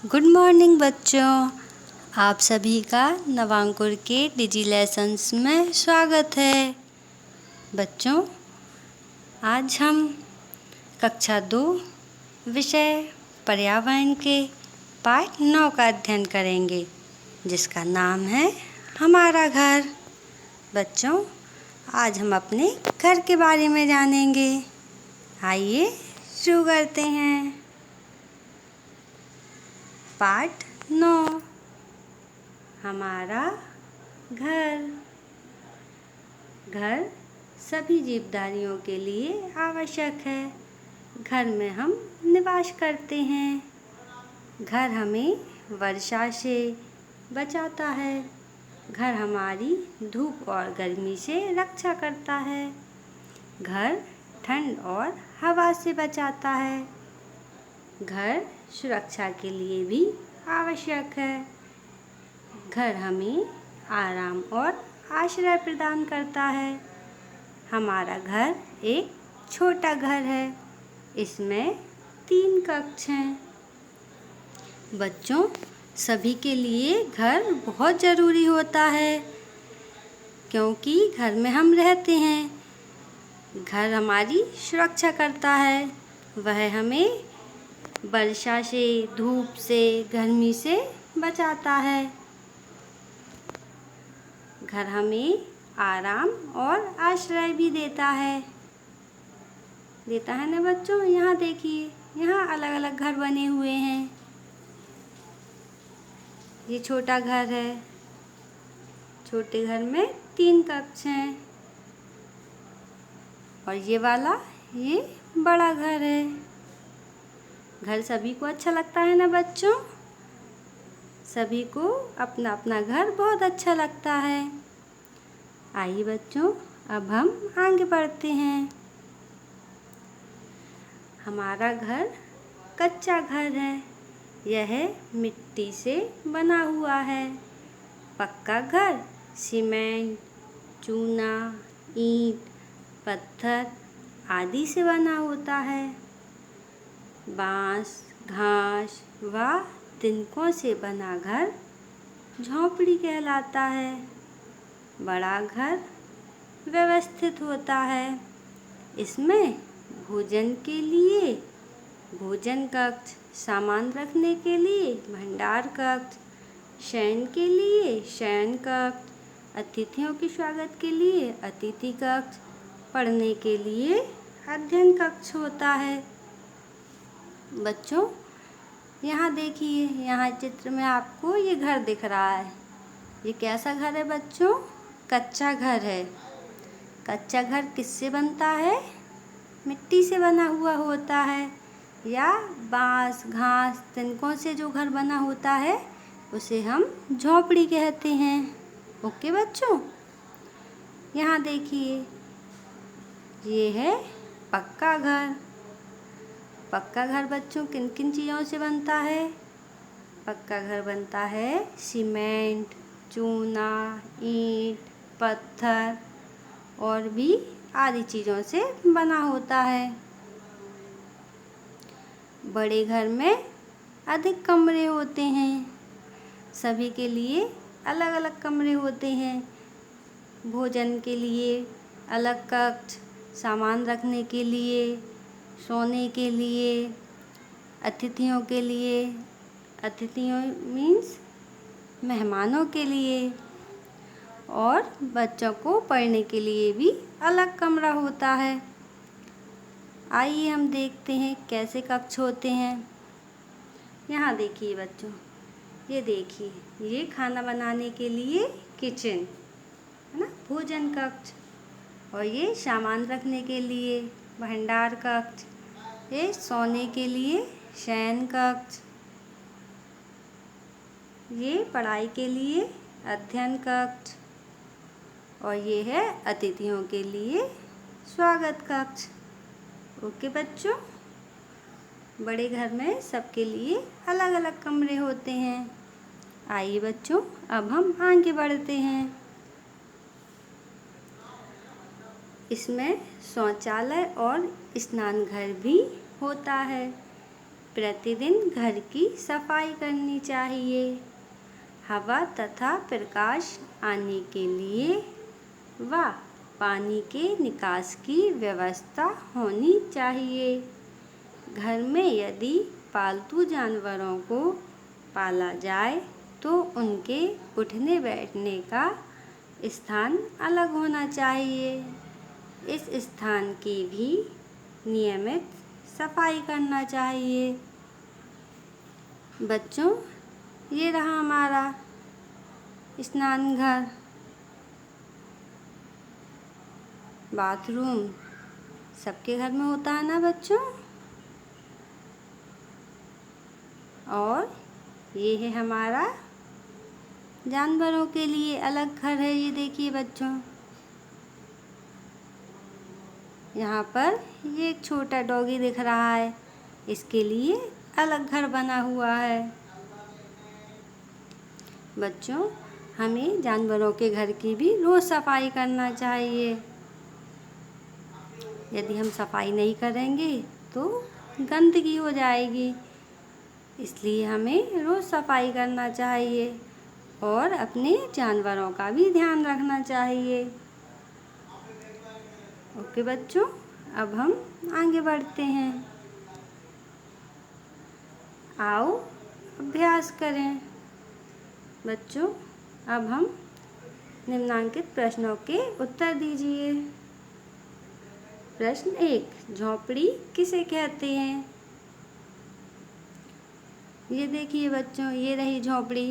Good morning बच्चों। आप सभी का नवांकुर के डिजी लेसन्स में स्वागत है। बच्चों, आज हम कक्षा 2 विषय पर्यावरण के पाठ 9 का अध्ययन करेंगे, जिसका नाम है हमारा घर। बच्चों, आज हम अपने घर के बारे में जानेंगे। आइए शुरू करते हैं। पाठ 9, हमारा घर। घर सभी जीवधारियों के लिए आवश्यक है। घर में हम निवास करते हैं। घर हमें वर्षा से बचाता है। घर हमारी धूप और गर्मी से रक्षा करता है। घर ठंड और हवा से बचाता है। घर सुरक्षा के लिए भी आवश्यक है। घर हमें आराम और आश्रय प्रदान करता है। हमारा घर एक छोटा घर है। इसमें 3 कक्ष हैं। बच्चों, सभी के लिए घर बहुत ज़रूरी होता है, क्योंकि घर में हम रहते हैं। घर हमारी सुरक्षा करता है। वह हमें वर्षा से, धूप से, गर्मी से बचाता है। घर हमें आराम और आश्रय भी देता है ना बच्चों। यहाँ देखिए, यहाँ अलग अलग घर बने हुए हैं। ये छोटा घर है। छोटे घर में 3 कक्ष हैं। और ये वाला, ये बड़ा घर है। घर सभी को अच्छा लगता है ना बच्चों। सभी को अपना अपना घर बहुत अच्छा लगता है। आइए बच्चों, अब हम आगे बढ़ते हैं। हमारा घर कच्चा घर है। यह मिट्टी से बना हुआ है। पक्का घर सीमेंट, चूना, ईंट, पत्थर आदि से बना होता है। बांस, घास व तिनकों से बना घर झोंपड़ी कहलाता है। बड़ा घर व्यवस्थित होता है। इसमें भोजन के लिए भोजन कक्ष, सामान रखने के लिए भंडार कक्ष, शयन के लिए शयन कक्ष, अतिथियों के स्वागत के लिए अतिथि कक्ष, पढ़ने के लिए अध्ययन कक्ष होता है। बच्चों, यहाँ देखिए, यहाँ चित्र में आपको ये घर दिख रहा है। ये कैसा घर है बच्चों? कच्चा घर है। कच्चा घर किससे बनता है? मिट्टी से बना हुआ होता है, या बांस, घास, तिनकों से जो घर बना होता है उसे हम झोंपड़ी कहते हैं। ओके बच्चों, यहाँ देखिए, ये है पक्का घर। पक्का घर बच्चों किन किन चीज़ों से बनता है? पक्का घर बनता है सीमेंट, चूना, ईंट, पत्थर और भी आदि चीज़ों से बना होता है। बड़े घर में अधिक कमरे होते हैं। सभी के लिए अलग अलग कमरे होते हैं। भोजन के लिए अलग कक्ष, सामान रखने के लिए, सोने के लिए, अतिथियों के लिए, अतिथियों मीन्स मेहमानों के लिए, और बच्चों को पढ़ने के लिए भी अलग कमरा होता है। आइए हम देखते हैं कैसे कक्ष होते हैं। यहाँ देखिए बच्चों, ये देखिए, ये खाना बनाने के लिए किचन है ना, भोजन कक्ष। और ये सामान रखने के लिए भंडार कक्ष। ये सोने के लिए शयन कक्ष। ये पढ़ाई के लिए अध्ययन कक्ष। और ये है अतिथियों के लिए स्वागत कक्ष। ओके बच्चों, बड़े घर में सबके लिए अलग अलग कमरे होते हैं। आइए बच्चों, अब हम आगे बढ़ते हैं। इसमें शौचालय और स्नान घर भी होता है। प्रतिदिन घर की सफाई करनी चाहिए। हवा तथा प्रकाश आने के लिए व पानी के निकास की व्यवस्था होनी चाहिए। घर में यदि पालतू जानवरों को पाला जाए तो उनके उठने बैठने का स्थान अलग होना चाहिए। इस स्थान की भी नियमित सफाई करना चाहिए। बच्चों, ये रहा हमारा स्नान घर। बाथरूम सबके घर में होता है ना बच्चों। और ये है हमारा जानवरों के लिए अलग घर है। ये देखिए बच्चों, यहाँ पर ये एक छोटा डॉगी दिख रहा है, इसके लिए अलग घर बना हुआ है। बच्चों, हमें जानवरों के घर की भी रोज़ सफाई करना चाहिए। यदि हम सफाई नहीं करेंगे तो गंदगी हो जाएगी, इसलिए हमें रोज़ सफाई करना चाहिए और अपने जानवरों का भी ध्यान रखना चाहिए। ओके बच्चों, अब हम आगे बढ़ते हैं। आओ अभ्यास करें। बच्चों, अब हम निम्नांकित प्रश्नों के उत्तर दीजिए। प्रश्न 1, झोंपड़ी किसे कहते हैं? ये देखिए बच्चों, ये रही झोंपड़ी।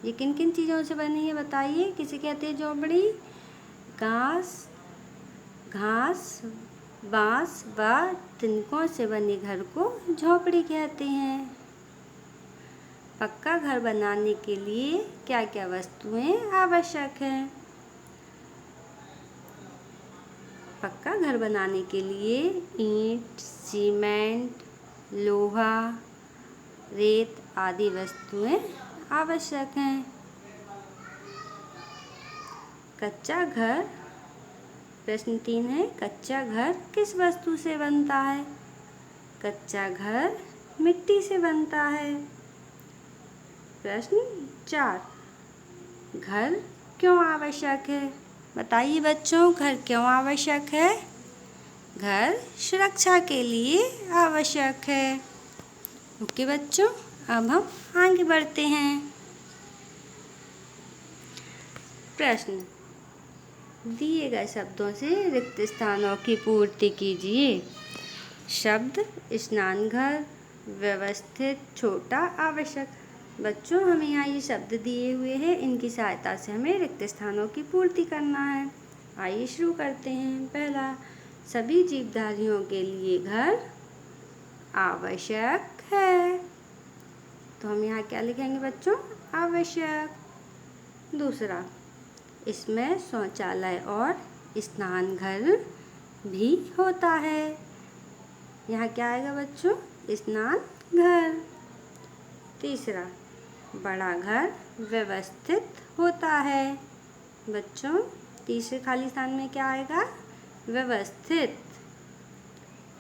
ये किन किन चीज़ों से बनी है बताइए? किसे कहते हैं झोंपड़ी? घास, बांस व तिनकों से बने घर को झोंपड़ी कहते हैं। पक्का घर बनाने के लिए क्या क्या वस्तुएं आवश्यक हैं? पक्का घर बनाने के लिए ईंट, सीमेंट, लोहा, रेत आदि वस्तुएं आवश्यक हैं। कच्चा घर, प्रश्न 3 है, कच्चा घर किस वस्तु से बनता है? कच्चा घर मिट्टी से बनता है। प्रश्न 4, घर क्यों आवश्यक है? बताइए बच्चों, घर क्यों आवश्यक है? घर सुरक्षा के लिए आवश्यक है। ओके बच्चों, अब हम आगे बढ़ते हैं। प्रश्न, दिए गए शब्दों से रिक्त स्थानों की पूर्ति कीजिए। शब्द स्नान घर, व्यवस्थित, छोटा, आवश्यक। बच्चों, हमें यहाँ ये शब्द दिए हुए हैं, इनकी सहायता से हमें रिक्त स्थानों की पूर्ति करना है। आइए शुरू करते हैं। पहला, सभी जीवधारियों के लिए घर आवश्यक है। तो हम यहाँ क्या लिखेंगे बच्चों? आवश्यक। दूसरा, इसमें शौचालय और स्नान घर भी होता है। यहाँ क्या आएगा बच्चों? स्नान घर। तीसरा, बड़ा घर व्यवस्थित होता है। बच्चों, तीसरे खाली स्थान में क्या आएगा? व्यवस्थित।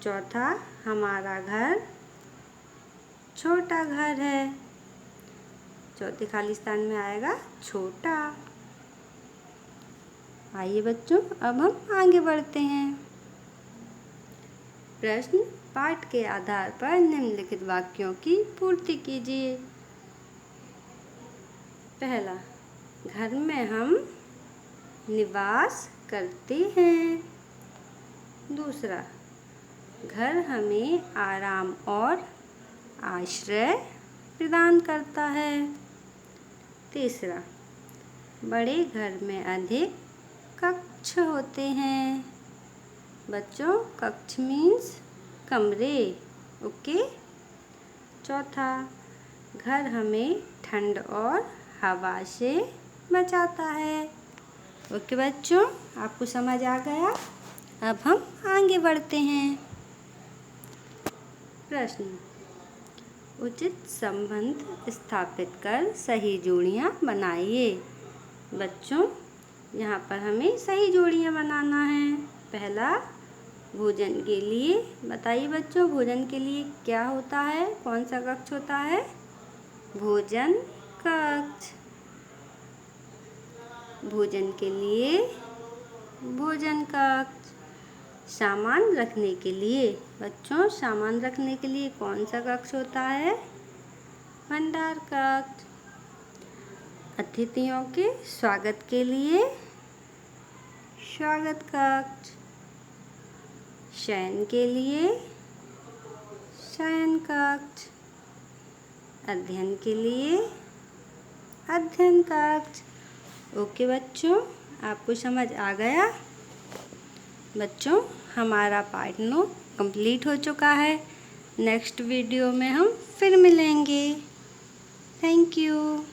चौथा, हमारा घर छोटा घर है। चौथे खाली स्थान में आएगा छोटा। आइए बच्चों, अब हम आगे बढ़ते हैं। प्रश्न, पाठ के आधार पर निम्नलिखित वाक्यों की पूर्ति कीजिए। पहला, घर में हम निवास करते हैं। दूसरा, घर हमें आराम और आश्रय प्रदान करता है। तीसरा, बड़े घर में अधिक कक्ष होते हैं। बच्चों, कक्ष मीन्स कमरे। ओके। चौथा, घर हमें ठंड और हवा से बचाता है। ओके बच्चों, आपको समझ आ गया? अब हम आगे बढ़ते हैं। प्रश्न, उचित संबंध स्थापित कर सही जोड़ियाँ बनाइए। बच्चों, यहाँ पर हमें सही जोड़ियाँ बनाना है। पहला, भोजन के लिए बताइए बच्चों, भोजन के लिए क्या होता है, कौन सा कक्ष होता है? भोजन कक्ष। भोजन के लिए भोजन कक्ष। सामान रखने के लिए बच्चों, सामान रखने के लिए कौन सा कक्ष होता है? भंडार कक्ष। अतिथियों के स्वागत के लिए स्वागत कक्ष। शयन के लिए शयन कक्ष। अध्ययन के लिए अध्ययन कक्ष। ओके बच्चों, आपको समझ आ गया? बच्चों, हमारा पार्ट 9 कंप्लीट हो चुका है। नेक्स्ट वीडियो में हम फिर मिलेंगे। Thank you.